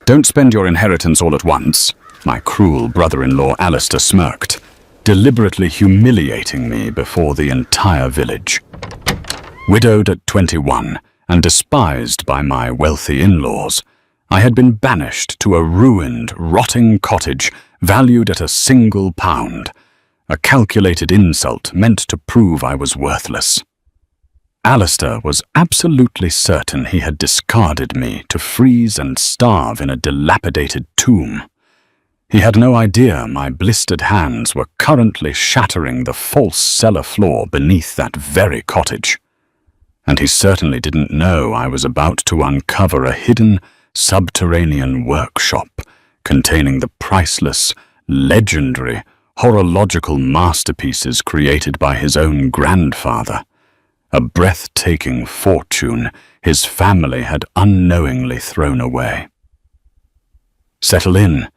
Don't spend your inheritance all at once, my cruel brother-in-law Alistair smirked, deliberately humiliating me before the entire village. Widowed at 21 and despised by my wealthy in-laws, I had been banished to a ruined, rotting cottage valued at £1, a calculated insult meant to prove I was worthless. Alistair was absolutely certain he had discarded me to freeze and starve in a dilapidated tomb. He had no idea my blistered hands were currently shattering the false cellar floor beneath that very cottage. And he certainly didn't know I was about to uncover a hidden, subterranean workshop containing the priceless, legendary, horological masterpieces created by his own grandfather, a breathtaking fortune his family had unknowingly thrown away. Settle in,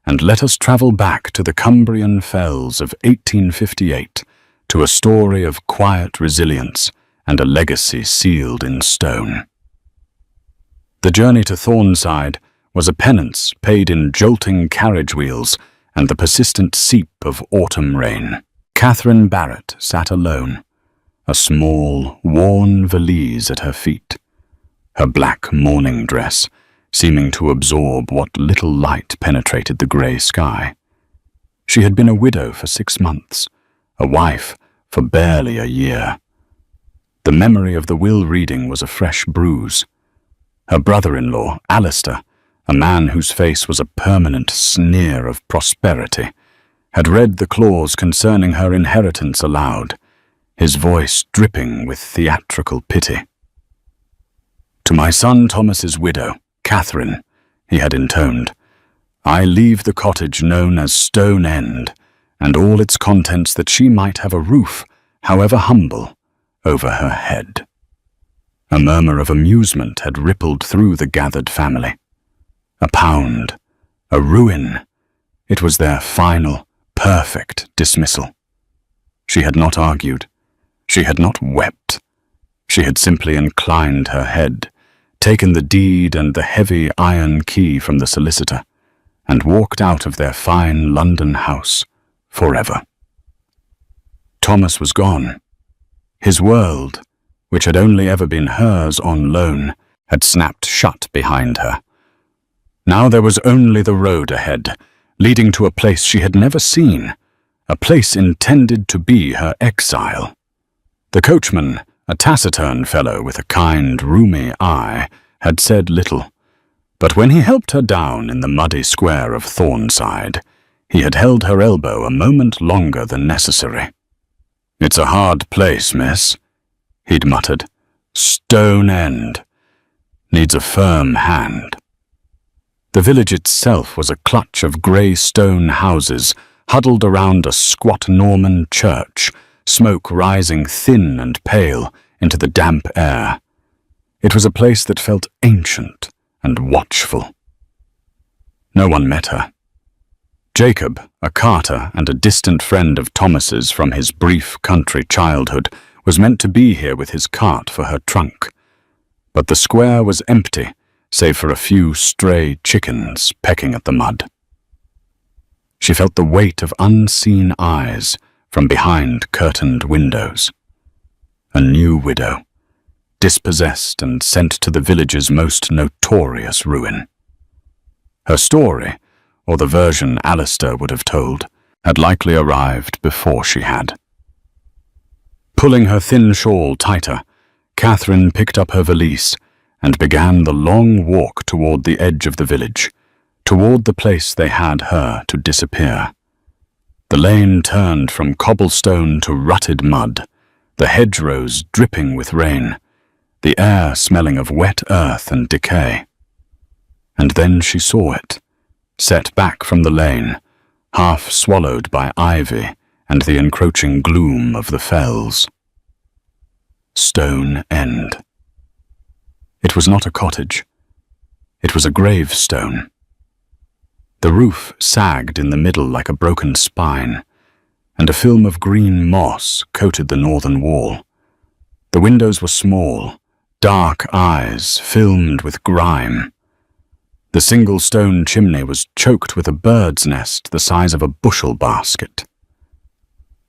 and let us travel back to the Cumbrian fells of 1858 to a story of quiet resilience and a legacy sealed in stone. The journey to Thornside was a penance paid in jolting carriage wheels and the persistent seep of autumn rain. Catherine Barrett sat alone, a small, worn valise at her feet, her black mourning dress seeming to absorb what little light penetrated the grey sky. She had been a widow for 6 months, a wife for barely a year. The memory of the will reading was a fresh bruise. Her brother-in-law, Alistair, a man whose face was a permanent sneer of prosperity, had read the clause concerning her inheritance aloud, his voice dripping with theatrical pity. To my son Thomas's widow, Catherine, he had intoned, I leave the cottage known as Stone End, and all its contents that she might have a roof, however humble, over her head. A murmur of amusement had rippled through the gathered family. A pound, a ruin. It was their final, perfect dismissal. She had not argued. She had not wept. She had simply inclined her head, taken the deed and the heavy iron key from the solicitor, and walked out of their fine London house forever. Thomas was gone. His world, which had only ever been hers on loan, had snapped shut behind her. Now there was only the road ahead, leading to a place she had never seen, a place intended to be her exile. The coachman, a taciturn fellow with a kind, roomy eye, had said little, but when he helped her down in the muddy square of Thornside, he had held her elbow a moment longer than necessary. "It's a hard place, miss," he'd muttered. "Stone End. Needs a firm hand." The village itself was a clutch of grey stone houses huddled around a squat Norman church, smoke rising thin and pale into the damp air. It was a place that felt ancient and watchful. No one met her. Jacob, a carter and a distant friend of Thomas's from his brief country childhood, was meant to be here with his cart for her trunk. But the square was empty, save for a few stray chickens pecking at the mud. She felt the weight of unseen eyes from behind curtained windows. A new widow, dispossessed and sent to the village's most notorious ruin. Her story, or the version Alistair would have told, had likely arrived before she had. Pulling her thin shawl tighter, Catherine picked up her valise and began the long walk toward the edge of the village, toward the place they had her to disappear. The lane turned from cobblestone to rutted mud, the hedgerows dripping with rain, the air smelling of wet earth and decay. And then she saw it, set back from the lane, half swallowed by ivy and the encroaching gloom of the fells. Stone End. It was not a cottage. It was a gravestone. The roof sagged in the middle like a broken spine, and a film of green moss coated the northern wall. The windows were small, dark eyes filmed with grime. The single stone chimney was choked with a bird's nest the size of a bushel basket.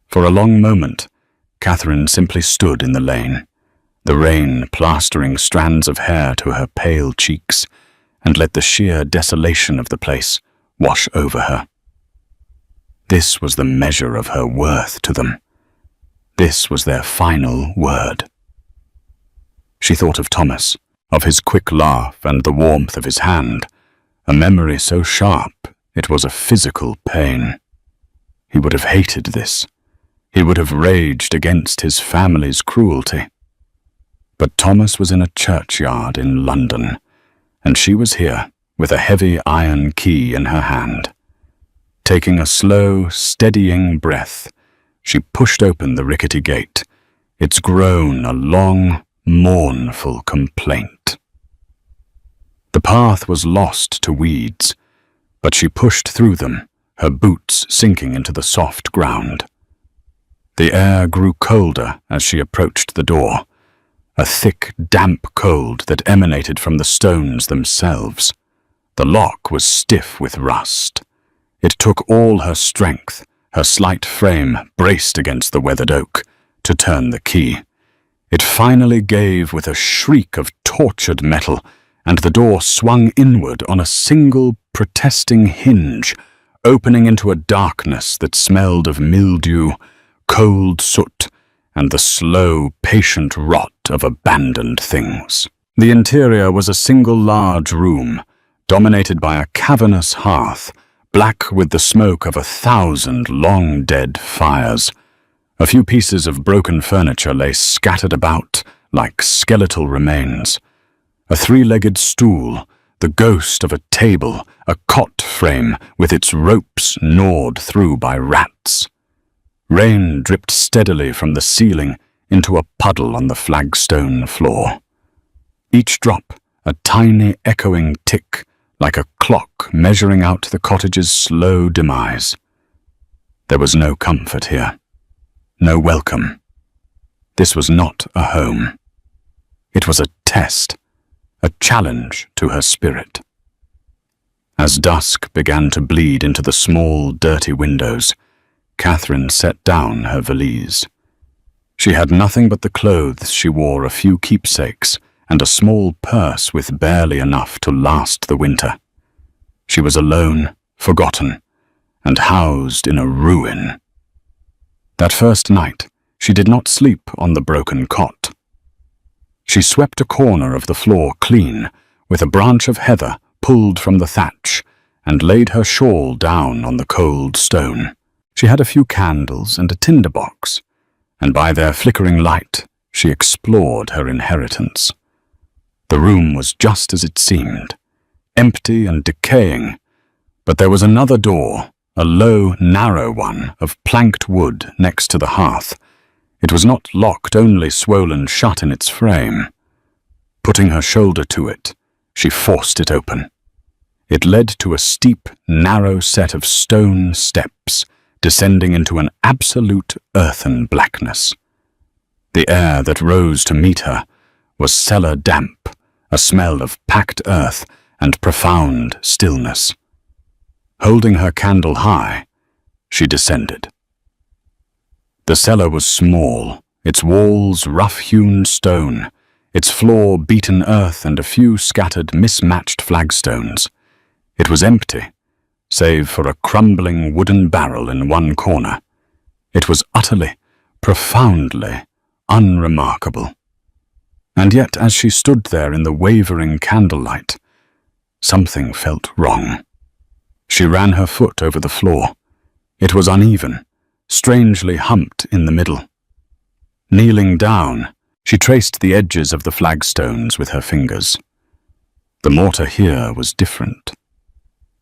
For a long moment, Catherine simply stood in the lane, the rain plastering strands of hair to her pale cheeks, and let the sheer desolation of the place wash over her. This was the measure of her worth to them. This was their final word. She thought of Thomas, of his quick laugh and the warmth of his hand, a memory so sharp it was a physical pain. He would have hated this. He would have raged against his family's cruelty. But Thomas was in a churchyard in London, and she was here with a heavy iron key in her hand. Taking a slow, steadying breath, she pushed open the rickety gate, its groan a long, mournful complaint. The path was lost to weeds, but she pushed through them, her boots sinking into the soft ground. The air grew colder as she approached the door, a thick, damp cold that emanated from the stones themselves. The lock was stiff with rust. It took all her strength, her slight frame braced against the weathered oak, to turn the key. It finally gave with a shriek of tortured metal, and the door swung inward on a single protesting hinge, opening into a darkness that smelled of mildew, cold soot, and the slow, patient rot of abandoned things. The interior was a single large room, dominated by a cavernous hearth, black with the smoke of 1,000 long-dead fires. A few pieces of broken furniture lay scattered about like skeletal remains. A three-legged stool, the ghost of a table, a cot frame with its ropes gnawed through by rats. Rain dripped steadily from the ceiling into a puddle on the flagstone floor. Each drop a tiny echoing tick, like a clock measuring out the cottage's slow demise. There was no comfort here, no welcome. This was not a home. It was a test, a challenge to her spirit. As dusk began to bleed into the small, dirty windows, Catherine set down her valise. She had nothing but the clothes she wore, a few keepsakes, and a small purse with barely enough to last the winter. She was alone, forgotten, and housed in a ruin. That first night, she did not sleep on the broken cot. She swept a corner of the floor clean with a branch of heather pulled from the thatch and laid her shawl down on the cold stone. She had a few candles and a tinder box, and by their flickering light she explored her inheritance. The room was just as it seemed, empty and decaying, but there was another door, a low, narrow one of planked wood next to the hearth. It was not locked, only swollen shut in its frame. Putting her shoulder to it, she forced it open. It led to a steep, narrow set of stone steps, descending into an absolute earthen blackness. The air that rose to meet her was cellar damp, a smell of packed earth and profound stillness. Holding her candle high, she descended. The cellar was small, its walls rough-hewn stone, its floor beaten earth and a few scattered, mismatched flagstones. It was empty, save for a crumbling wooden barrel in one corner. It was utterly, profoundly unremarkable. And yet, as she stood there in the wavering candlelight, something felt wrong. She ran her foot over the floor. It was uneven, strangely humped in the middle. Kneeling down, she traced the edges of the flagstones with her fingers. The mortar here was different,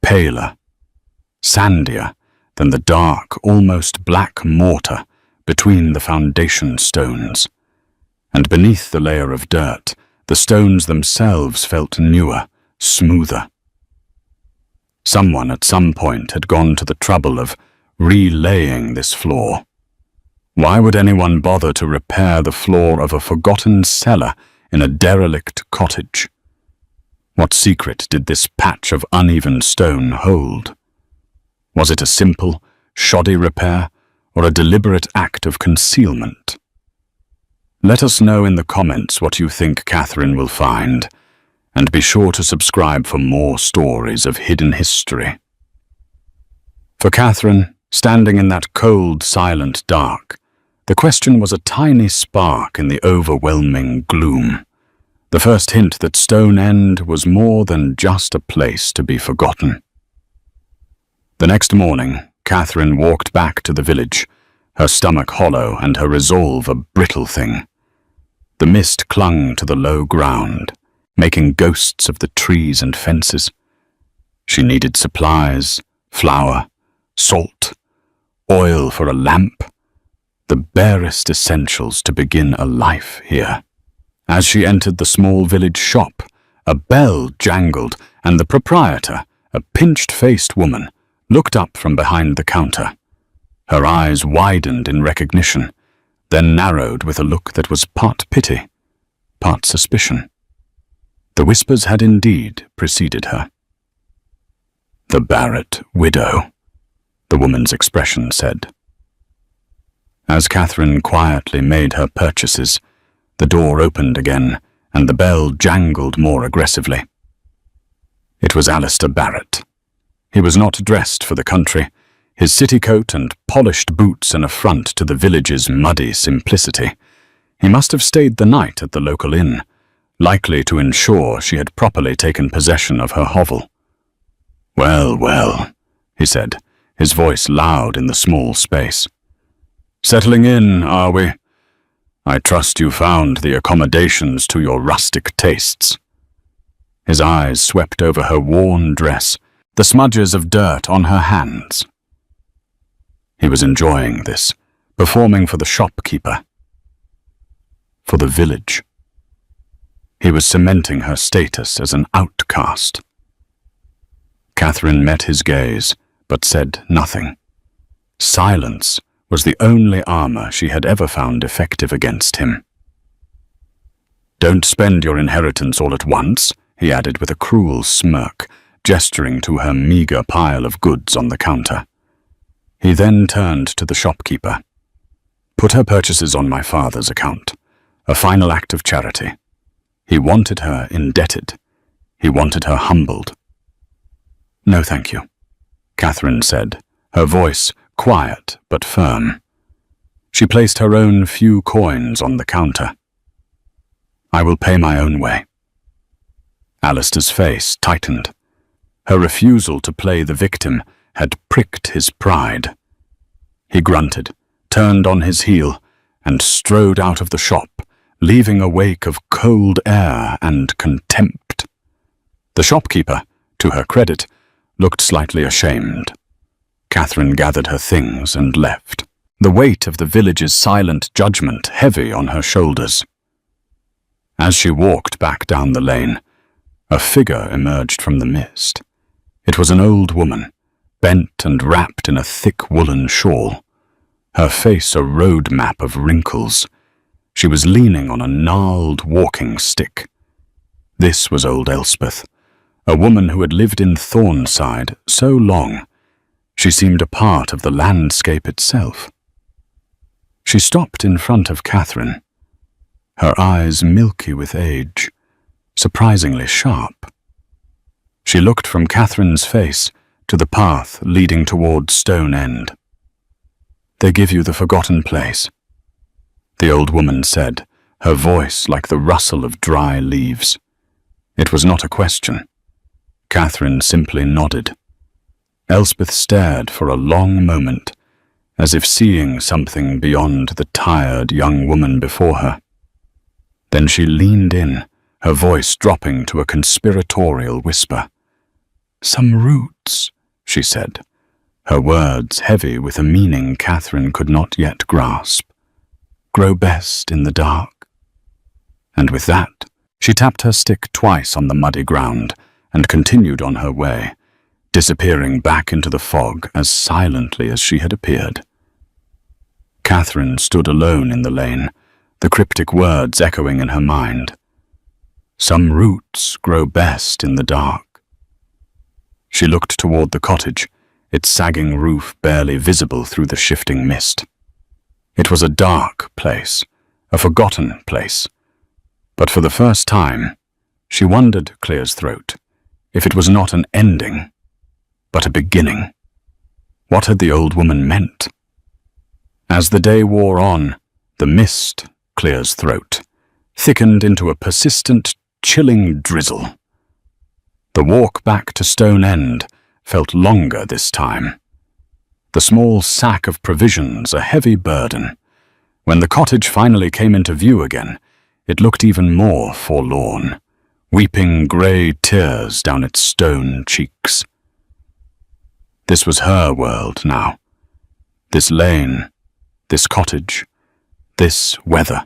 paler, sandier than the dark, almost black mortar between the foundation stones. And beneath the layer of dirt, the stones themselves felt newer, smoother. Someone at some point had gone to the trouble of relaying this floor. Why would anyone bother to repair the floor of a forgotten cellar in a derelict cottage? What secret did this patch of uneven stone hold? Was it a simple, shoddy repair, or a deliberate act of concealment? Let us know in the comments what you think Catherine will find, and be sure to subscribe for more stories of hidden history. For Catherine, standing in that cold, silent dark, the question was a tiny spark in the overwhelming gloom. The first hint that Stone End was more than just a place to be forgotten. The next morning, Catherine walked back to the village, her stomach hollow and her resolve a brittle thing. The mist clung to the low ground, making ghosts of the trees and fences. She needed supplies, flour, salt, oil for a lamp, the barest essentials to begin a life here. As she entered the small village shop, a bell jangled, and the proprietor, a pinched-faced woman, looked up from behind the counter. Her eyes widened in recognition, then narrowed with a look that was part pity, part suspicion. The whispers had indeed preceded her. "The Barrett widow," the woman's expression said. As Catherine quietly made her purchases, the door opened again, and the bell jangled more aggressively. It was Alistair Barrett. He was not dressed for the country, his city coat and polished boots an affront to the village's muddy simplicity. He must have stayed the night at the local inn, likely to ensure she had properly taken possession of her hovel. "Well, well," he said, his voice loud in the small space. "Settling in, are we? I trust you found the accommodations to your rustic tastes." His eyes swept over her worn dress, the smudges of dirt on her hands. He was enjoying this, performing for the shopkeeper, for the village. He was cementing her status as an outcast. Catherine met his gaze, but said nothing. Silence was the only armor she had ever found effective against him. "Don't spend your inheritance all at once," he added with a cruel smirk, gesturing to her meager pile of goods on the counter. He then turned to the shopkeeper. "Put her purchases on my father's account, a final act of charity." He wanted her indebted. He wanted her humbled. "No, thank you," Catherine said, her voice quiet but firm. She placed her own few coins on the counter. "I will pay my own way." Alistair's face tightened. Her refusal to play the victim had pricked his pride. He grunted, turned on his heel, and strode out of the shop, leaving a wake of cold air and contempt. The shopkeeper, to her credit, looked slightly ashamed. Catherine gathered her things and left, the weight of the village's silent judgment heavy on her shoulders. As she walked back down the lane, a figure emerged from the mist. It was an old woman, bent and wrapped in a thick woolen shawl, her face a road map of wrinkles. She was leaning on a gnarled walking stick. This was old Elspeth, a woman who had lived in Thornside so long, she seemed a part of the landscape itself. She stopped in front of Catherine, her eyes milky with age, surprisingly sharp. She looked from Catherine's face to the path leading toward Stone End. "They give you the forgotten place," the old woman said, her voice like the rustle of dry leaves. It was not a question. Catherine simply nodded. Elspeth stared for a long moment, as if seeing something beyond the tired young woman before her. Then she leaned in, her voice dropping to a conspiratorial whisper. "Some roots," she said, her words heavy with a meaning Catherine could not yet grasp, "grow best in the dark." And with that, she tapped her stick twice on the muddy ground and continued on her way, disappearing back into the fog as silently as she had appeared. Catherine stood alone in the lane, the cryptic words echoing in her mind. Some roots grow best in the dark. She looked toward the cottage, its sagging roof barely visible through the shifting mist. It was a dark place, a forgotten place. But for the first time, she wondered, Clear's throat, if it was not an ending, but a beginning. What had the old woman meant? As the day wore on, the mist, Clear's throat, thickened into a persistent, chilling drizzle. The walk back to Stone End felt longer this time. The small sack of provisions a heavy burden. When the cottage finally came into view again, it looked even more forlorn, weeping grey tears down its stone cheeks. This was her world now. This lane, this cottage, this weather.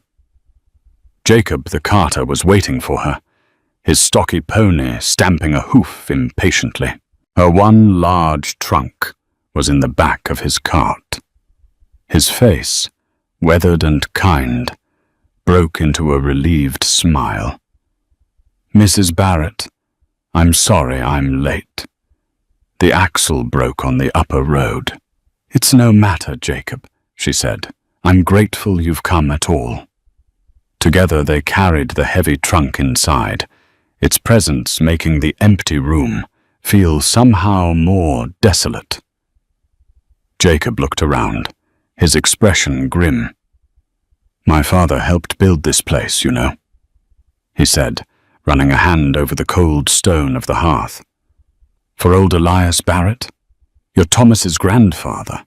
Jacob the carter was waiting for her, his stocky pony stamping a hoof impatiently. Her one large trunk was in the back of his cart. His face, weathered and kind, broke into a relieved smile. "Mrs. Barrett, I'm sorry I'm late. The axle broke on the upper road." "It's no matter, Jacob," she said. "I'm grateful you've come at all." Together they carried the heavy trunk inside, its presence making the empty room feel somehow more desolate. Jacob looked around, his expression grim. "My father helped build this place, you know," he said, running a hand over the cold stone of the hearth. "For old Elias Barrett? You're Thomas's grandfather.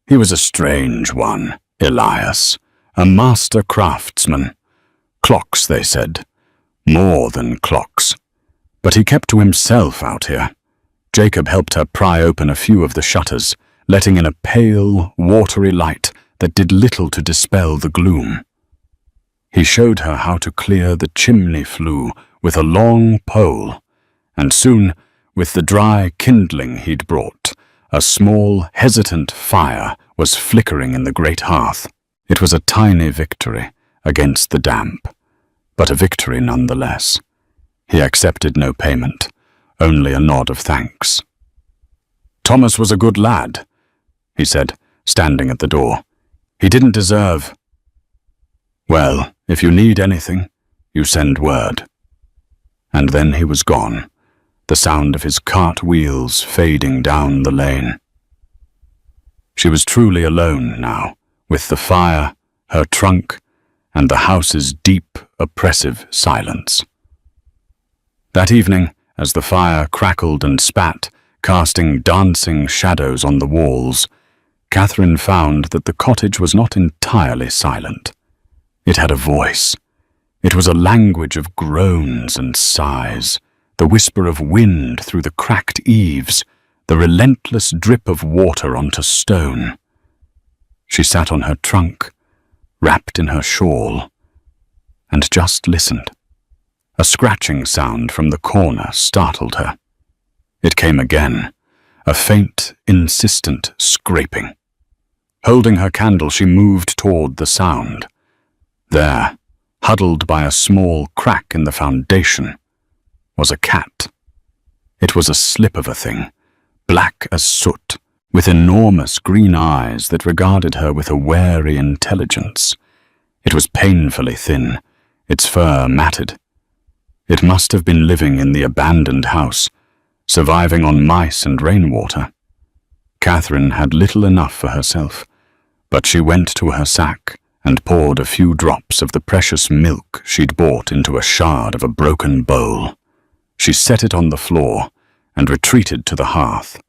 He was a strange one, Elias, a master craftsman. Clocks, they said. More than clocks. But he kept to himself out here." Jacob helped her pry open a few of the shutters, letting in a pale, watery light that did little to dispel the gloom. He showed her how to clear the chimney flue with a long pole, and soon, with the dry kindling he'd brought, a small, hesitant fire was flickering in the great hearth. It was a tiny victory against the damp, but a victory nonetheless. He accepted no payment, only a nod of thanks. "Thomas was a good lad," he said, standing at the door. "He didn't deserve—" "Well, if you need anything, you send word." And then he was gone, the sound of his cart wheels fading down the lane. She was truly alone now, with the fire, her trunk, and the house's deep, oppressive silence. That evening, as the fire crackled and spat, casting dancing shadows on the walls, Catherine found that the cottage was not entirely silent. It had a voice. It was a language of groans and sighs, the whisper of wind through the cracked eaves, the relentless drip of water onto stone. She sat on her trunk, wrapped in her shawl, and just listened. A scratching sound from the corner startled her. It came again, a faint, insistent scraping. Holding her candle, she moved toward the sound. There, huddled by a small crack in the foundation, was a cat. It was a slip of a thing, black as soot, with enormous green eyes that regarded her with a wary intelligence. It was painfully thin, its fur matted. It must have been living in the abandoned house, surviving on mice and rainwater. Catherine had little enough for herself, but she went to her sack and poured a few drops of the precious milk she'd bought into a shard of a broken bowl. She set it on the floor and retreated to the hearth.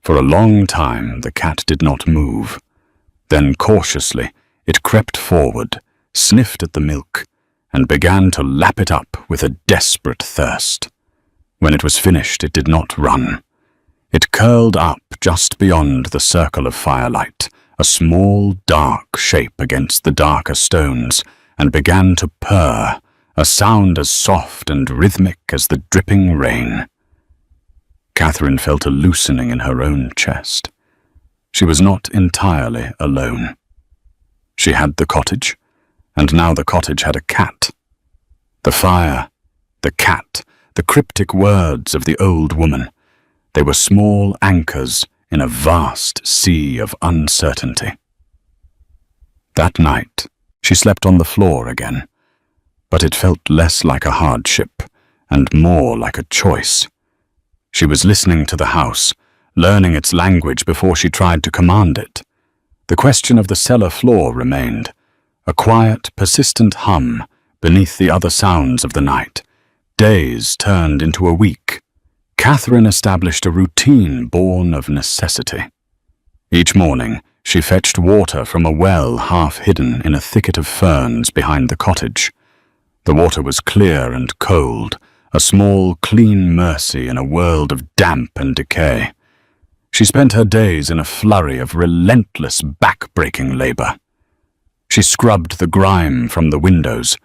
For a long time the cat did not move. Then cautiously it crept forward, sniffed at the milk, and began to lap it up with a desperate thirst. When it was finished, it did not run. It curled up just beyond the circle of firelight, a small, dark shape against the darker stones, and began to purr, a sound as soft and rhythmic as the dripping rain. Catherine felt a loosening in her own chest. She was not entirely alone. She had the cottage, and now the cottage had a cat. The fire, the cat, the cryptic words of the old woman. They were small anchors in a vast sea of uncertainty. That night, she slept on the floor again, but it felt less like a hardship and more like a choice. She was listening to the house, learning its language before she tried to command it. The question of the cellar floor remained, a quiet, persistent hum beneath the other sounds of the night. Days turned into a week. Catherine established a routine born of necessity. Each morning, she fetched water from a well half hidden in a thicket of ferns behind the cottage. The water was clear and cold, a small, clean mercy in a world of damp and decay. She spent her days in a flurry of relentless, back-breaking labor. She scrubbed the grime from the windows,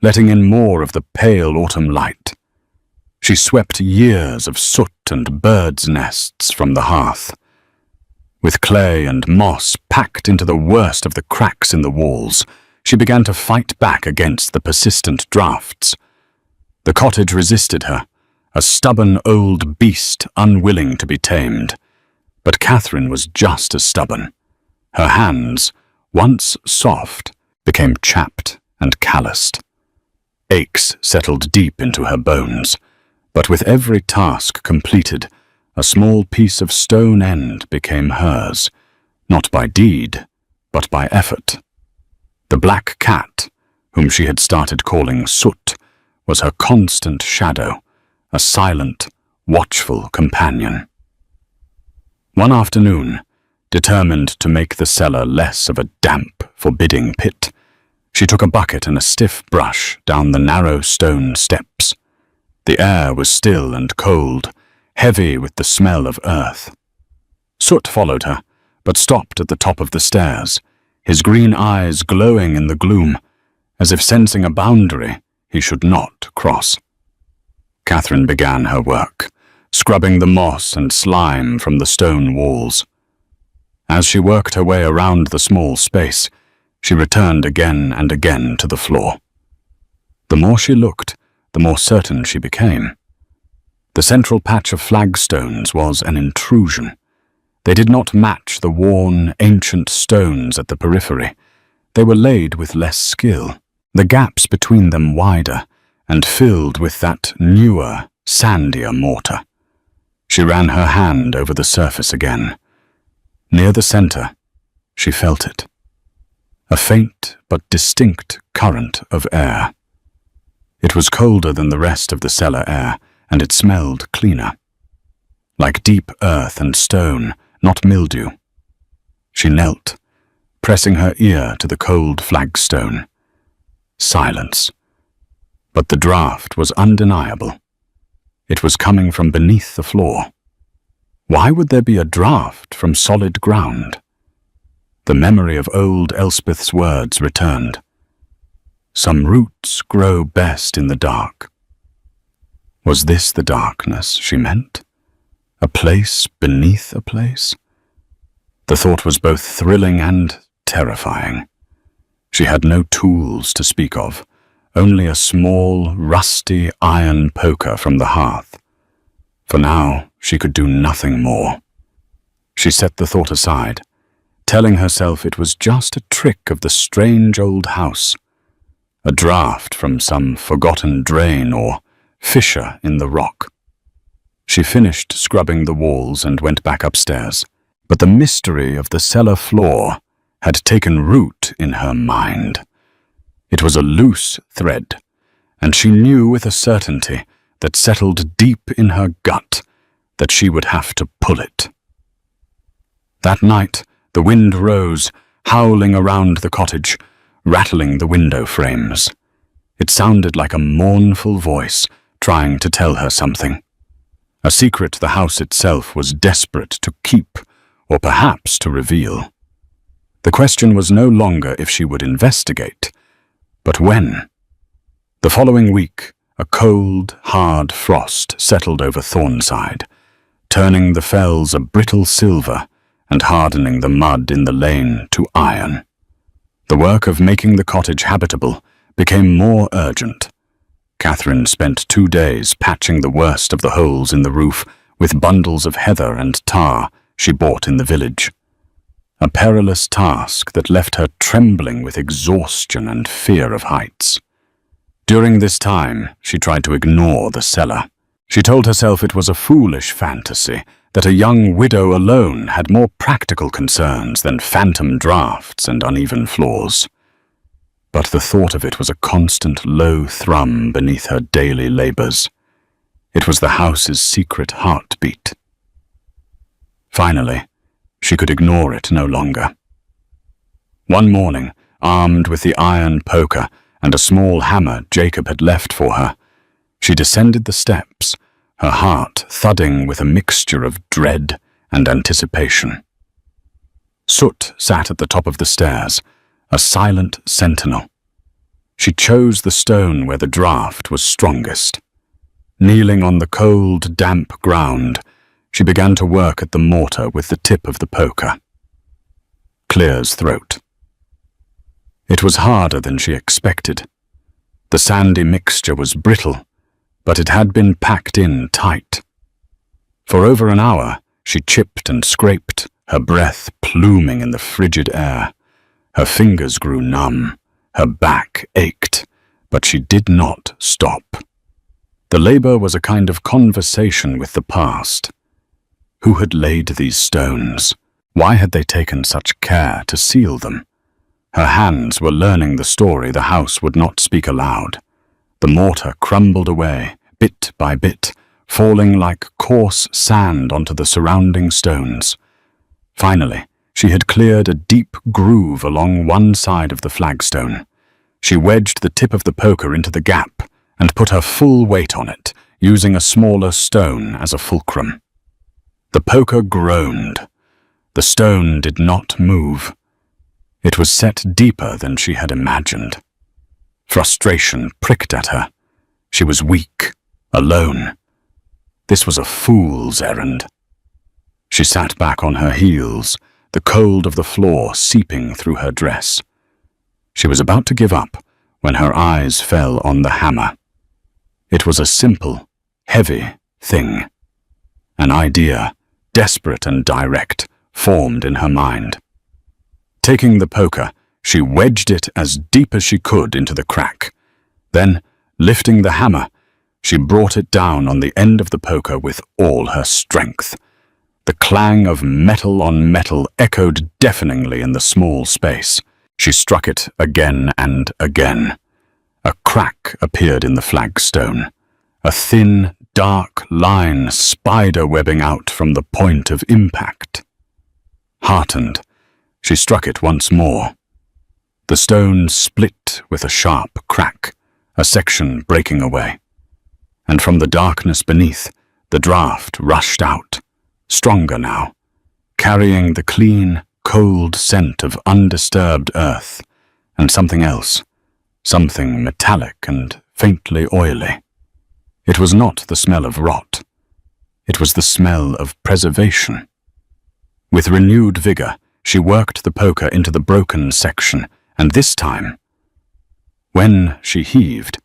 letting in more of the pale autumn light. She swept years of soot and birds' nests from the hearth. With clay and moss packed into the worst of the cracks in the walls, she began to fight back against the persistent drafts. The cottage resisted her, a stubborn old beast unwilling to be tamed. But Catherine was just as stubborn. Her hands, once soft, became chapped and calloused. Aches settled deep into her bones, but with every task completed, a small piece of stone end became hers, not by deed, but by effort. The black cat, whom she had started calling Soot, was her constant shadow, a silent, watchful companion. One afternoon, determined to make the cellar less of a damp, forbidding pit, she took a bucket and a stiff brush down the narrow stone steps. The air was still and cold, heavy with the smell of earth. Soot followed her, but stopped at the top of the stairs, his green eyes glowing in the gloom, as if sensing a boundary he should not cross. Catherine began her work, scrubbing the moss and slime from the stone walls. As she worked her way around the small space, she returned again and again to the floor. The more she looked, the more certain she became. The central patch of flagstones was an intrusion. They did not match the worn, ancient stones at the periphery. They were laid with less skill, the gaps between them wider, and filled with that newer, sandier mortar. She ran her hand over the surface again. Near the center, she felt it. A faint but distinct current of air. It was colder than the rest of the cellar air, and it smelled cleaner. Like deep earth and stone, not mildew. She knelt, pressing her ear to the cold flagstone. Silence. But the draft was undeniable. It was coming from beneath the floor. Why would there be a draft from solid ground? The memory of old Elspeth's words returned. Some roots grow best in the dark. Was this the darkness she meant? A place beneath a place? The thought was both thrilling and terrifying. She had no tools to speak of, only a small, rusty iron poker from the hearth. For now, she could do nothing more. She set the thought aside, telling herself it was just a trick of the strange old house, a draught from some forgotten drain or fissure in the rock. She finished scrubbing the walls and went back upstairs, but the mystery of the cellar floor had taken root in her mind. It was a loose thread, and she knew with a certainty that settled deep in her gut that she would have to pull it. That night, the wind rose, howling around the cottage, rattling the window frames. It sounded like a mournful voice trying to tell her something. A secret the house itself was desperate to keep, or perhaps to reveal. The question was no longer if she would investigate, but when. The following week, a cold, hard frost settled over Thornside, turning the fells a brittle silver and hardening the mud in the lane to iron. The work of making the cottage habitable became more urgent. Catherine spent 2 days patching the worst of the holes in the roof with bundles of heather and tar she bought in the village. A perilous task that left her trembling with exhaustion and fear of heights. During this time, she tried to ignore the cellar. She told herself it was a foolish fantasy, that a young widow alone had more practical concerns than phantom drafts and uneven floors. But the thought of it was a constant low thrum beneath her daily labors. It was the house's secret heartbeat. Finally, she could ignore it no longer. One morning, armed with the iron poker and a small hammer Jacob had left for her, she descended the steps, her heart thudding with a mixture of dread and anticipation. Soot sat at the top of the stairs, a silent sentinel. She chose the stone where the draught was strongest. Kneeling on the cold, damp ground, she began to work at the mortar with the tip of the poker. Clear's throat. It was harder than she expected. The sandy mixture was brittle, but it had been packed in tight. For over an hour, she chipped and scraped, her breath pluming in the frigid air. Her fingers grew numb, her back ached, but she did not stop. The labor was a kind of conversation with the past. Who had laid these stones? Why had they taken such care to seal them? Her hands were learning the story the house would not speak aloud. The mortar crumbled away, bit by bit, falling like coarse sand onto the surrounding stones. Finally, she had cleared a deep groove along one side of the flagstone. She wedged the tip of the poker into the gap and put her full weight on it, using a smaller stone as a fulcrum. The poker groaned. The stone did not move. It was set deeper than she had imagined. Frustration pricked at her. She was weak, alone. This was a fool's errand. She sat back on her heels, the cold of the floor seeping through her dress. She was about to give up when her eyes fell on the hammer. It was a simple, heavy thing. An idea, desperate and direct, formed in her mind. Taking the poker, she wedged it as deep as she could into the crack. Then, lifting the hammer, she brought it down on the end of the poker with all her strength. The clang of metal on metal echoed deafeningly in the small space. She struck it again and again. A crack appeared in the flagstone, a thin, dark line spider-webbing out from the point of impact. Heartened, she struck it once more. The stone split with a sharp crack, a section breaking away. And from the darkness beneath, the draught rushed out, stronger now, carrying the clean, cold scent of undisturbed earth, and something else, something metallic and faintly oily. It was not the smell of rot. It was the smell of preservation. With renewed vigor, she worked the poker into the broken section, and this time, when she heaved,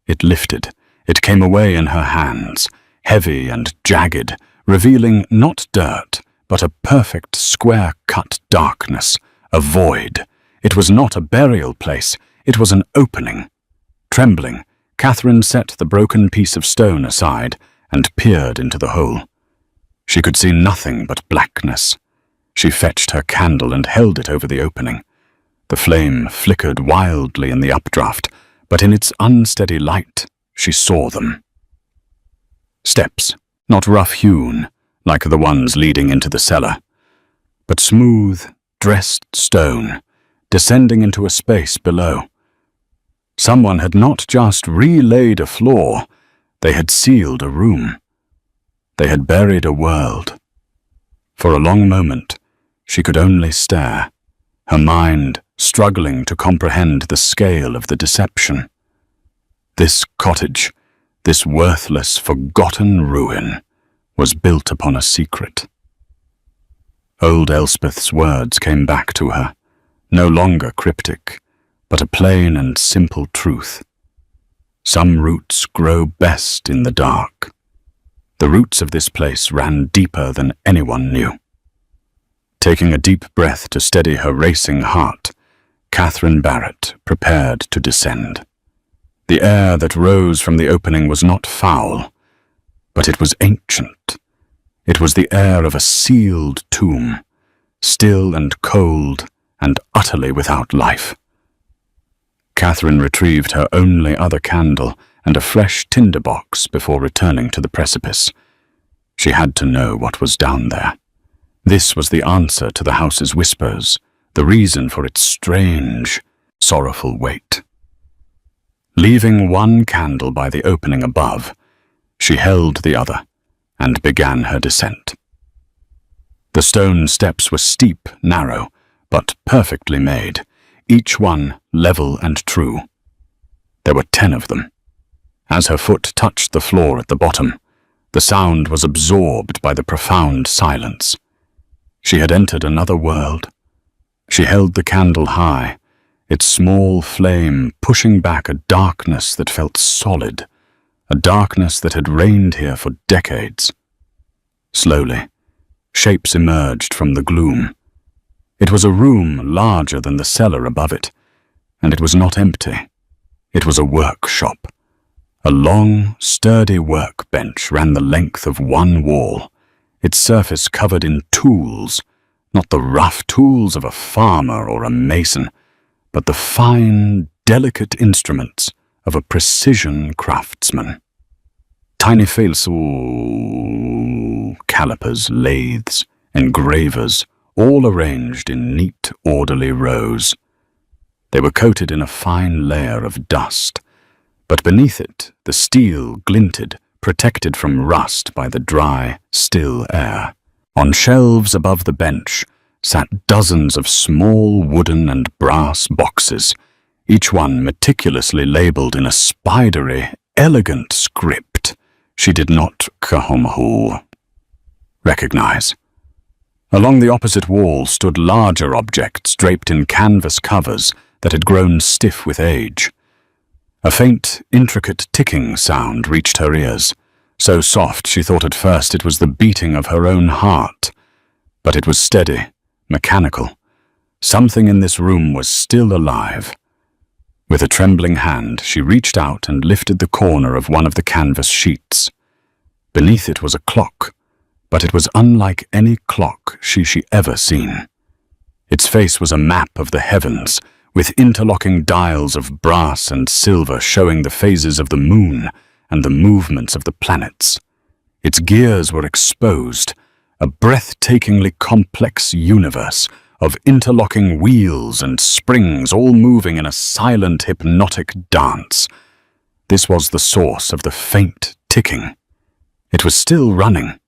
it lifted. It came away in her hands, heavy and jagged, revealing not dirt, but a perfect square-cut darkness, a void. It was not a burial place, it was an opening. Trembling, Catherine set the broken piece of stone aside and peered into the hole. She could see nothing but blackness. She fetched her candle and held it over the opening. The flame flickered wildly in the updraft, but in its unsteady light, she saw them. Steps, not rough-hewn, like the ones leading into the cellar, but smooth, dressed stone, descending into a space below. Someone had not just relaid a floor, they had sealed a room. They had buried a world. For a long moment, she could only stare, her mind struggling to comprehend the scale of the deception. This cottage, this worthless, forgotten ruin, was built upon a secret. Old Elspeth's words came back to her, no longer cryptic, but a plain and simple truth. Some roots grow best in the dark. The roots of this place ran deeper than anyone knew. Taking a deep breath to steady her racing heart, Catherine Barrett prepared to descend. The air that rose from the opening was not foul, but it was ancient. It was the air of a sealed tomb, still and cold and utterly without life. Catherine retrieved her only other candle and a fresh tinderbox before returning to the precipice. She had to know what was down there. This was the answer to the house's whispers, the reason for its strange, sorrowful weight. Leaving one candle by the opening above, she held the other and began her descent. The stone steps were steep, narrow, but perfectly made, each one level and true. There were 10 of them. As her foot touched the floor at the bottom, the sound was absorbed by the profound silence. She had entered another world. She held the candle high, its small flame pushing back a darkness that felt solid, a darkness that had reigned here for decades. Slowly, shapes emerged from the gloom. It was a room larger than the cellar above it, and it was not empty. It was a workshop. A long, sturdy workbench ran the length of one wall, its surface covered in tools, not the rough tools of a farmer or a mason, but the fine, delicate instruments of a precision craftsman. Tiny files, calipers, lathes, engravers, all arranged in neat, orderly rows. They were coated in a fine layer of dust, but beneath it the steel glinted, protected from rust by the dry, still air. On shelves above the bench sat dozens of small wooden and brass boxes, each one meticulously labelled in a spidery, elegant script she did not recognize. Along the opposite wall stood larger objects draped in canvas covers that had grown stiff with age. A faint, intricate ticking sound reached her ears, so soft she thought at first it was the beating of her own heart. But it was steady, mechanical. Something in this room was still alive. With a trembling hand, she reached out and lifted the corner of one of the canvas sheets. Beneath it was a clock, but it was unlike any clock she ever seen. Its face was a map of the heavens, with interlocking dials of brass and silver showing the phases of the moon and the movements of the planets. Its gears were exposed, a breathtakingly complex universe of interlocking wheels and springs all moving in a silent, hypnotic dance. This was the source of the faint ticking. It was still running.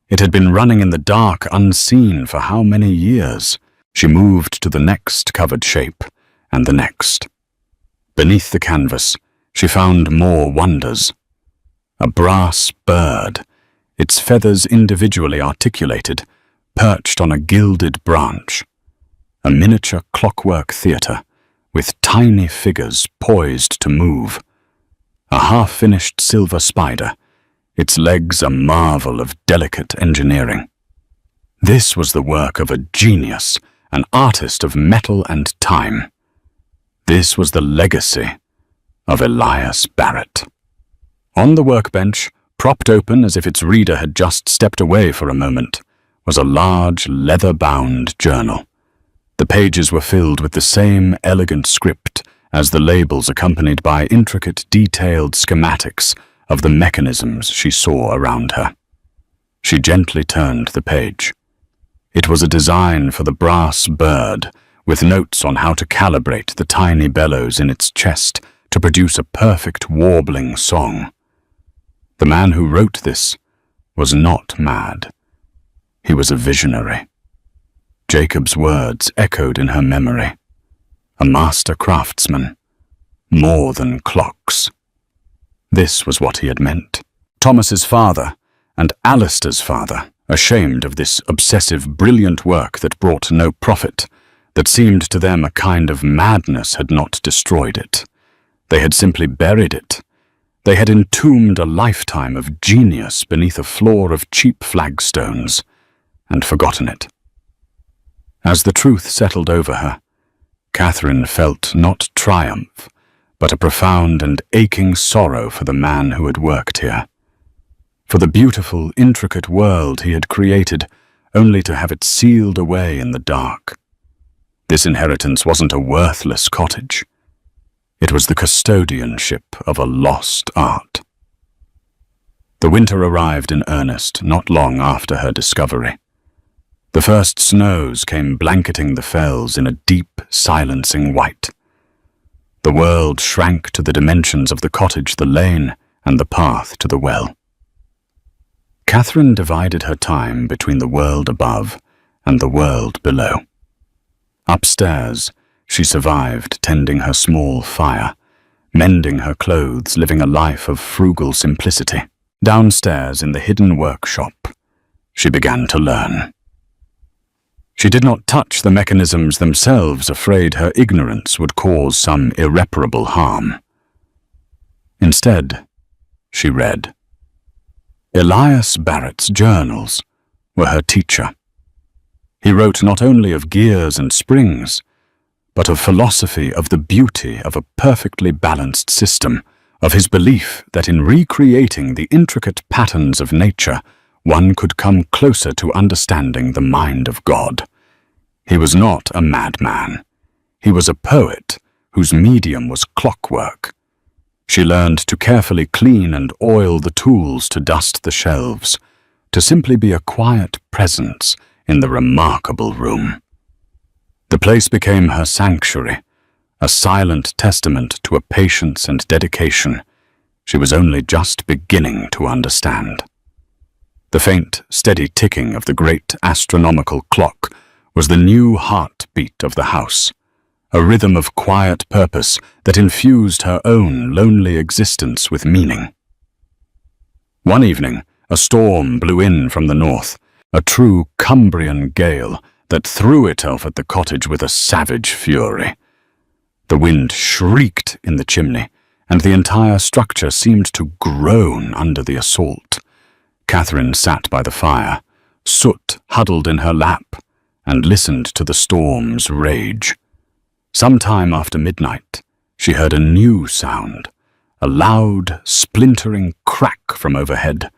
It had been running in the dark, unseen for how many years? She moved to the next covered shape, and the next. Beneath the canvas, she found more wonders. A brass bird, its feathers individually articulated, perched on a gilded branch. A miniature clockwork theatre, with tiny figures poised to move. A half-finished silver spider, its legs a marvel of delicate engineering. This was the work of a genius, an artist of metal and time. This was the legacy of Elias Barrett. On the workbench, propped open as if its reader had just stepped away for a moment, was a large, leather-bound journal. The pages were filled with the same elegant script as the labels, accompanied by intricate, detailed schematics of the mechanisms she saw around her. She gently turned the page. It was a design for the brass bird, with notes on how to calibrate the tiny bellows in its chest to produce a perfect warbling song. The man who wrote this was not mad. He was a visionary. Jacob's words echoed in her memory. A master craftsman, more than clocks. This was what he had meant. Thomas's father and Alistair's father, ashamed of this obsessive, brilliant work that brought no profit, that seemed to them a kind of madness, had not destroyed it. They had simply buried it, They had entombed a lifetime of genius beneath a floor of cheap flagstones, and forgotten it. As the truth settled over her, Catherine felt not triumph, but a profound and aching sorrow for the man who had worked here, for the beautiful, intricate world he had created, only to have it sealed away in the dark. This inheritance wasn't a worthless cottage. It was the custodianship of a lost art. The winter arrived in earnest not long after her discovery. The first snows came blanketing the fells in a deep, silencing white. The world shrank to the dimensions of the cottage, the lane, and the path to the well. Catherine divided her time between the world above and the world below. Upstairs, she survived tending her small fire, mending her clothes, living a life of frugal simplicity. Downstairs in the hidden workshop, she began to learn. She did not touch the mechanisms themselves, afraid her ignorance would cause some irreparable harm. Instead, she read. Elias Barrett's journals were her teacher. He wrote not only of gears and springs, but of philosophy, of the beauty of a perfectly balanced system, of his belief that in recreating the intricate patterns of nature, one could come closer to understanding the mind of God. He was not a madman. He was a poet whose medium was clockwork. She learned to carefully clean and oil the tools to dust the shelves, to simply be a quiet presence in the remarkable room. The place became her sanctuary, a silent testament to a patience and dedication she was only just beginning to understand. The faint, steady ticking of the great astronomical clock was the new heartbeat of the house, a rhythm of quiet purpose that infused her own lonely existence with meaning. One evening, a storm blew in from the north, a true Cumbrian gale that threw itself at the cottage with a savage fury. The wind shrieked in the chimney, and the entire structure seemed to groan under the assault. Catherine sat by the fire, soot huddled in her lap, and listened to the storm's rage. Some time after midnight, she heard a new sound, a loud, splintering crack from overhead,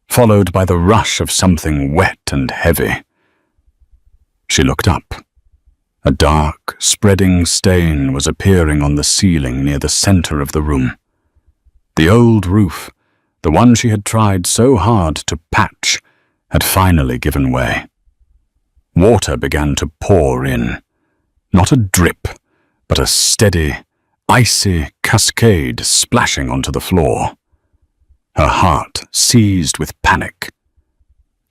followed by the rush of something wet and heavy. She looked up. A dark, spreading stain was appearing on the ceiling near the center of the room. The old roof, the one she had tried so hard to patch, had finally given way. Water began to pour in, not a drip, but a steady, icy cascade splashing onto the floor. Her heart seized with panic.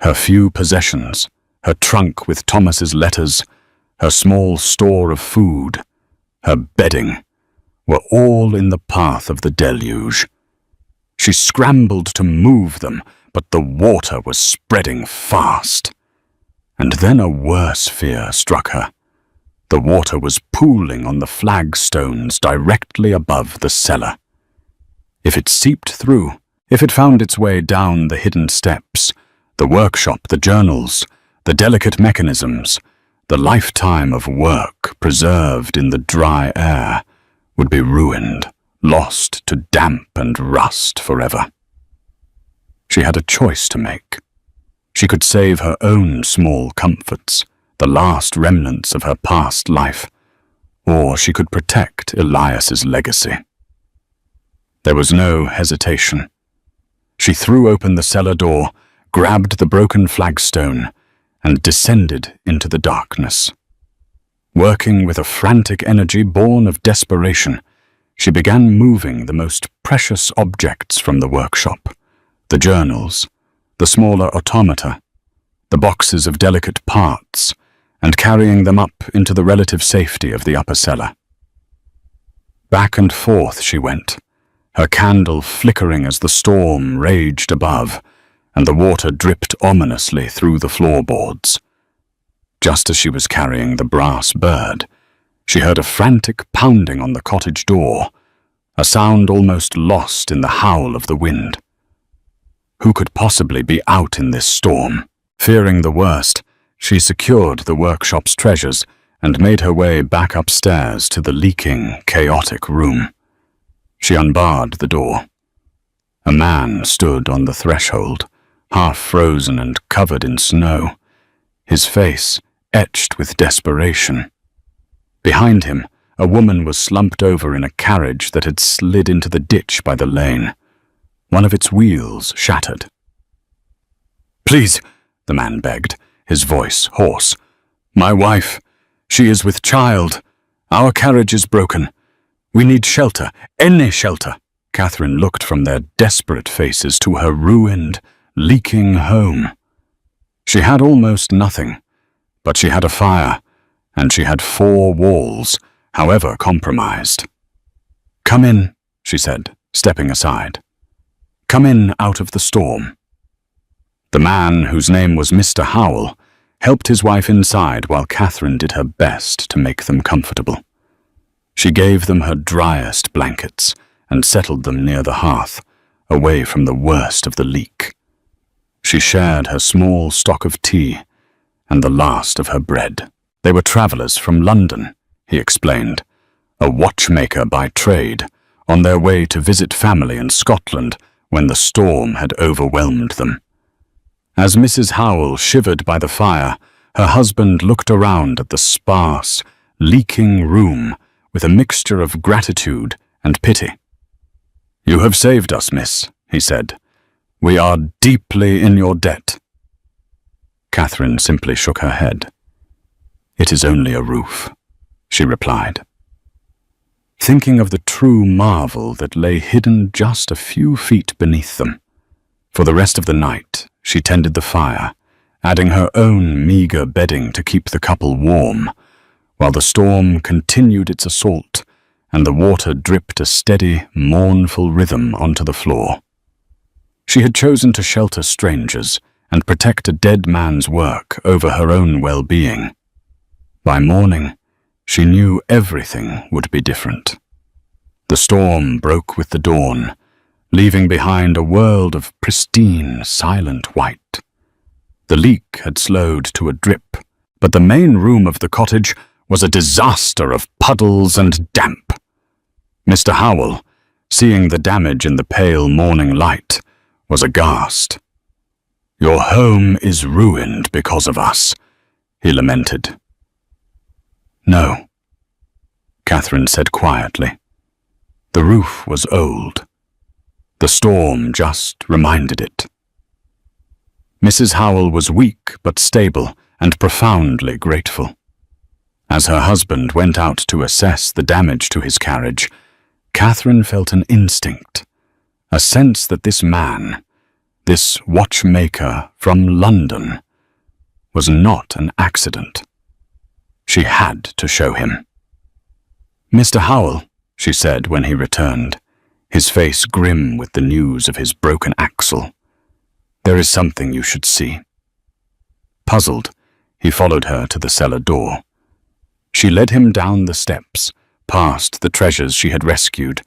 Her few possessions, her trunk with Thomas's letters, her small store of food, her bedding, were all in the path of the deluge. She scrambled to move them, but the water was spreading fast. And then a worse fear struck her. The water was pooling on the flagstones directly above the cellar. If it seeped through, if it found its way down the hidden steps, the workshop, the journals, the delicate mechanisms, the lifetime of work preserved in the dry air would be ruined, lost to damp and rust forever. She had a choice to make. She could save her own small comforts, the last remnants of her past life, or she could protect Elias's legacy. There was no hesitation. She threw open the cellar door, grabbed the broken flagstone, and descended into the darkness. Working with a frantic energy born of desperation, she began moving the most precious objects from the workshop, the journals, the smaller automata, the boxes of delicate parts, and carrying them up into the relative safety of the upper cellar. Back and forth she went, her candle flickering as the storm raged above, and the water dripped ominously through the floorboards. Just as she was carrying the brass bird, she heard a frantic pounding on the cottage door, a sound almost lost in the howl of the wind. Who could possibly be out in this storm? Fearing the worst, she secured the workshop's treasures and made her way back upstairs to the leaking, chaotic room. She unbarred the door. A man stood on the threshold, half frozen and covered in snow, his face etched with desperation. Behind him, a woman was slumped over in a carriage that had slid into the ditch by the lane. One of its wheels shattered. "Please," the man begged, his voice hoarse. "My wife. She is with child. Our carriage is broken. We need shelter, any shelter." Catherine looked from their desperate faces to her ruined, leaking home. She had almost nothing, but she had a fire, and she had 4 walls, however compromised. "Come in," she said, stepping aside. "Come in out of the storm." The man, whose name was Mr. Howell, helped his wife inside while Catherine did her best to make them comfortable. She gave them her driest blankets and settled them near the hearth, away from the worst of the leak. She shared her small stock of tea and the last of her bread. They were travellers from London, he explained, a watchmaker by trade, on their way to visit family in Scotland when the storm had overwhelmed them. As Mrs. Howell shivered by the fire, her husband looked around at the sparse, leaking room with a mixture of gratitude and pity. "You have saved us, miss," he said. "We are deeply in your debt." Catherine simply shook her head. "It is only a roof," she replied, thinking of the true marvel that lay hidden just a few feet beneath them. For the rest of the night, she tended the fire, adding her own meager bedding to keep the couple warm, while the storm continued its assault and the water dripped a steady, mournful rhythm onto the floor. She had chosen to shelter strangers and protect a dead man's work over her own well-being. By morning, she knew everything would be different. The storm broke with the dawn, leaving behind a world of pristine, silent white. The leak had slowed to a drip, but the main room of the cottage was a disaster of puddles and damp. Mr. Howell, seeing the damage in the pale morning light, was aghast. "Your home is ruined because of us," he lamented. "No," Catherine said quietly. The roof was old. The storm just reminded it. Mrs. Howell was weak but stable and profoundly grateful. As her husband went out to assess the damage to his carriage, Catherine felt an instinct, a sense that this man, this watchmaker from London, was not an accident. She had to show him. "Mr. Howell," she said when he returned, his face grim with the news of his broken axle, "there is something you should see." Puzzled, he followed her to the cellar door. She led him down the steps, past the treasures she had rescued,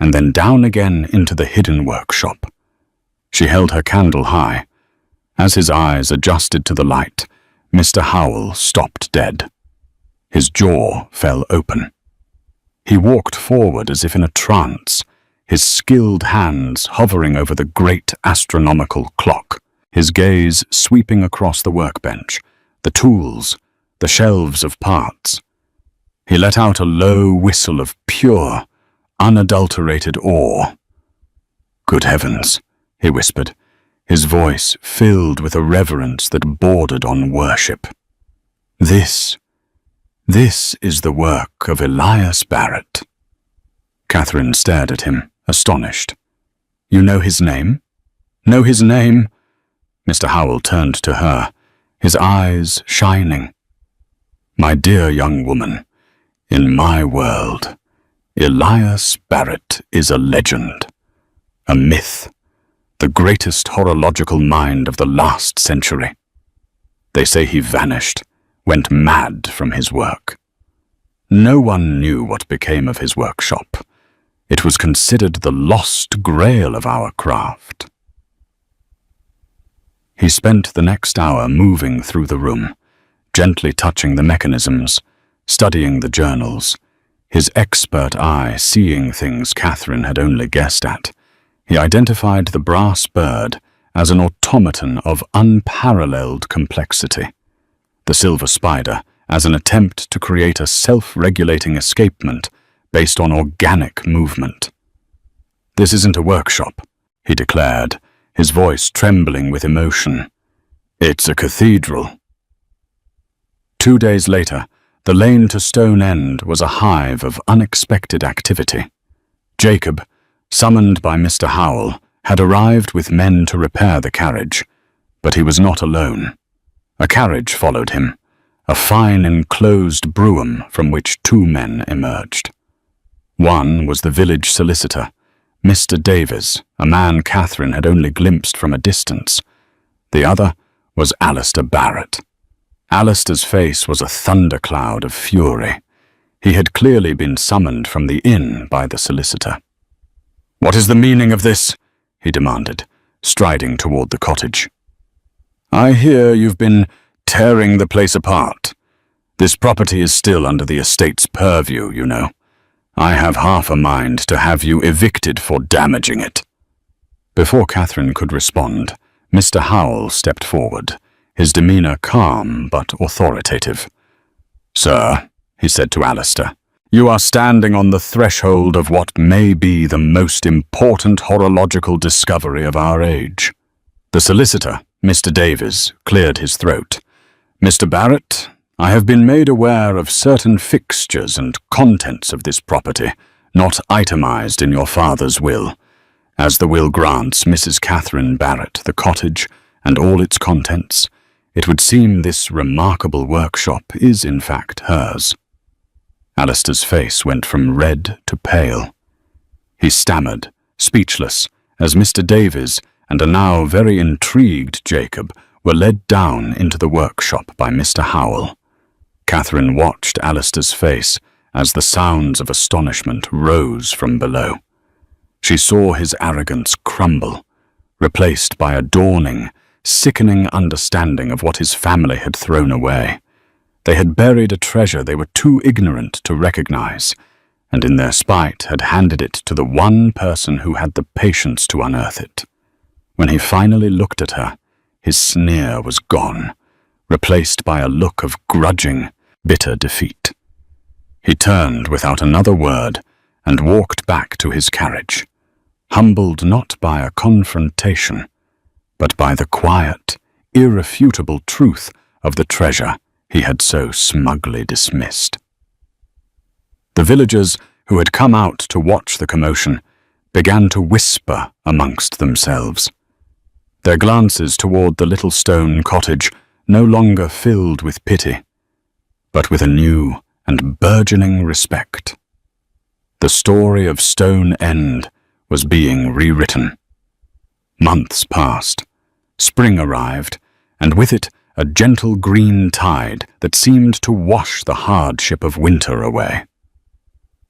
and then down again into the hidden workshop. She held her candle high. As his eyes adjusted to the light, Mr. Howell stopped dead. His jaw fell open. He walked forward as if in a trance, his skilled hands hovering over the great astronomical clock, his gaze sweeping across the workbench, the tools, the shelves of parts. He let out a low whistle of pure, unadulterated awe. "Good heavens," he whispered, his voice filled with a reverence that bordered on worship. This is the work of Elias Barrett." Catherine stared at him, astonished. "You know his name?" "Know his name?" Mr. Howell turned to her, his eyes shining. "My dear young woman, in my world, Elias Barrett is a legend, a myth, the greatest horological mind of the last century. They say he vanished, went mad from his work. No one knew what became of his workshop. It was considered the lost grail of our craft. He spent the next hour moving through the room, gently touching the mechanisms, studying the journals, his expert eye seeing things Catherine had only guessed at. He identified the brass bird as an automaton of unparalleled complexity, the silver spider as an attempt to create a self-regulating escapement based on organic movement. "This isn't a workshop," he declared, his voice trembling with emotion. "It's a cathedral." 2 days later, the lane to Stone End was a hive of unexpected activity. Jacob, summoned by Mr. Howell, had arrived with men to repair the carriage, but he was not alone. A carriage followed him, a fine enclosed brougham from which 2 men emerged. One was the village solicitor, Mr. Davies, a man Catherine had only glimpsed from a distance. The other was Alistair Barrett. Alistair's face was a thundercloud of fury. He had clearly been summoned from the inn by the solicitor. "What is the meaning of this?" he demanded, striding toward the cottage. "I hear you've been tearing the place apart. This property is still under the estate's purview, you know. I have half a mind to have you evicted for damaging it." Before Catherine could respond, Mr. Howell stepped forward, his demeanor calm but authoritative. "Sir," he said to Alistair, "you are standing on the threshold of what may be the most important horological discovery of our age." The solicitor, Mr. Davies, cleared his throat. "Mr. Barrett, I have been made aware of certain fixtures and contents of this property, not itemized in your father's will. As the will grants Mrs. Catherine Barrett the cottage and all its contents, it would seem this remarkable workshop is in fact hers." Alistair's face went from red to pale. He stammered, speechless, as Mr. Davies and a now very intrigued Jacob were led down into the workshop by Mr. Howell. Catherine watched Alistair's face as the sounds of astonishment rose from below. She saw his arrogance crumble, replaced by a dawning, sickening understanding of what his family had thrown away. They had buried a treasure they were too ignorant to recognize, and in their spite had handed it to the one person who had the patience to unearth it. When he finally looked at her, his sneer was gone, replaced by a look of grudging, bitter defeat. He turned without another word and walked back to his carriage, humbled not by a confrontation, but by the quiet, irrefutable truth of the treasure he had so smugly dismissed. The villagers who had come out to watch the commotion began to whisper amongst themselves. Their glances toward the little stone cottage no longer filled with pity, but with a new and burgeoning respect. The story of Stone End was being rewritten. Months passed. Spring arrived, and with it a gentle green tide that seemed to wash the hardship of winter away.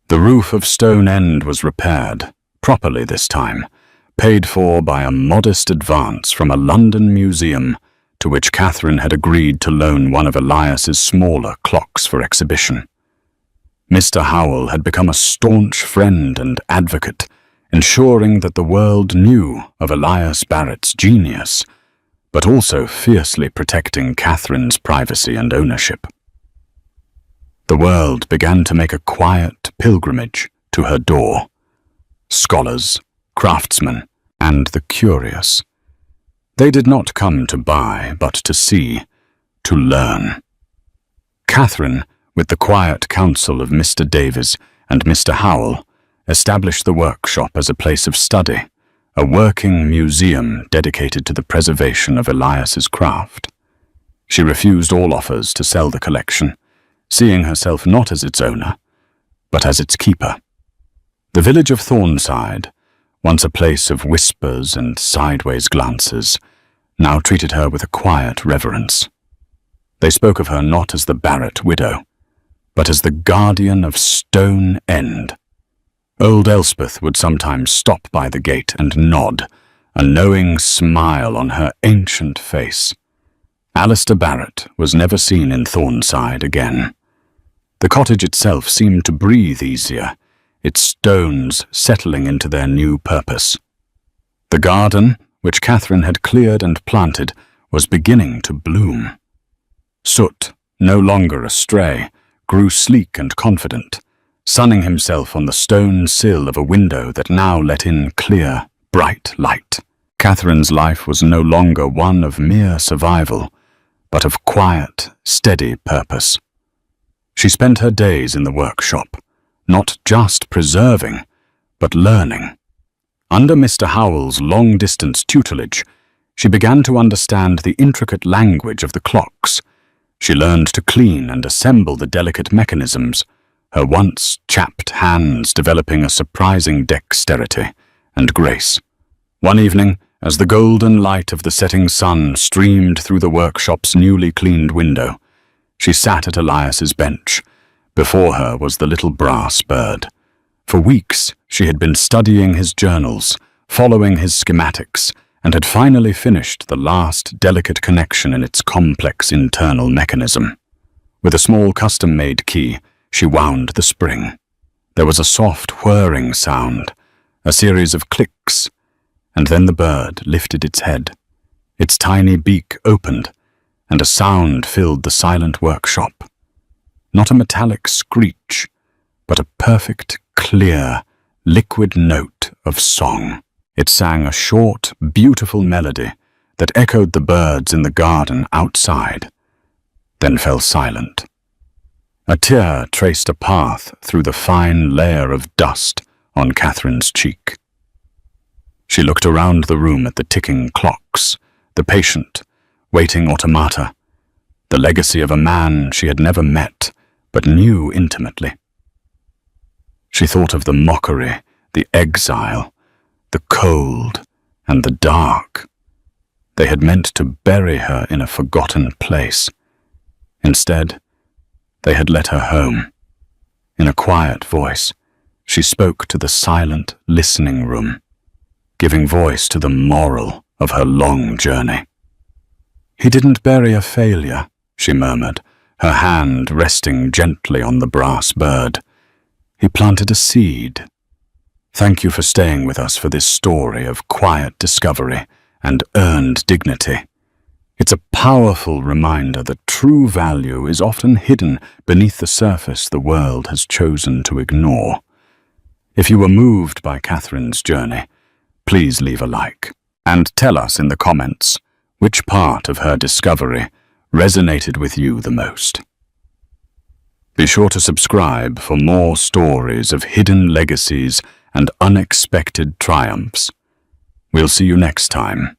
The roof of Stone End was repaired, properly this time, paid for by a modest advance from a London museum to which Catherine had agreed to loan one of Elias's smaller clocks for exhibition. Mr. Howell had become a staunch friend and advocate, ensuring that the world knew of Elias Barrett's genius, but also fiercely protecting Catherine's privacy and ownership. The world began to make a quiet pilgrimage to her door. Scholars, craftsmen, and the curious. They did not come to buy, but to see, to learn. Catherine, with the quiet counsel of Mr. Davies and Mr. Howell, established the workshop as a place of study, a working museum dedicated to the preservation of Elias's craft. She refused all offers to sell the collection, seeing herself not as its owner, but as its keeper. The village of Thornside, once a place of whispers and sideways glances, now treated her with a quiet reverence. They spoke of her not as the Barrett widow, but as the guardian of Stone End. Old Elspeth would sometimes stop by the gate and nod, a knowing smile on her ancient face. Alistair Barrett was never seen in Thornside again. The cottage itself seemed to breathe easier, its stones settling into their new purpose. The garden, which Catherine had cleared and planted, was beginning to bloom. Soot, no longer astray, grew sleek and confident, sunning himself on the stone sill of a window that now let in clear, bright light. Catherine's life was no longer one of mere survival, but of quiet, steady purpose. She spent her days in the workshop, not just preserving, but learning. Under Mr. Howell's long-distance tutelage, she began to understand the intricate language of the clocks. She learned to clean and assemble the delicate mechanisms, her once chapped hands developing a surprising dexterity and grace. One evening, as the golden light of the setting sun streamed through the workshop's newly cleaned window, she sat at Elias's bench. Before her was the little brass bird. For weeks, she had been studying his journals, following his schematics, and had finally finished the last delicate connection in its complex internal mechanism. With a small custom-made key, she wound the spring. There was a soft whirring sound, a series of clicks, and then the bird lifted its head. Its tiny beak opened, and a sound filled the silent workshop. Not a metallic screech, but a perfect, clear, liquid note of song. It sang a short, beautiful melody that echoed the birds in the garden outside, then fell silent. A tear traced a path through the fine layer of dust on Catherine's cheek. She looked around the room at the ticking clocks, the patient, waiting automata, the legacy of a man she had never met but knew intimately. She thought of the mockery, the exile, the cold, and the dark. They had meant to bury her in a forgotten place. Instead, they had let her home. In a quiet voice, she spoke to the silent listening room, giving voice to the moral of her long journey. "He didn't bury a failure," she murmured, her hand resting gently on the brass bird. "He planted a seed. Thank you for staying with us for this story of quiet discovery and earned dignity. It's a powerful reminder that true value is often hidden beneath the surface the world has chosen to ignore." If you were moved by Catherine's journey, please leave a like and tell us in the comments which part of her discovery resonated with you the most. Be sure to subscribe for more stories of hidden legacies and unexpected triumphs. We'll see you next time.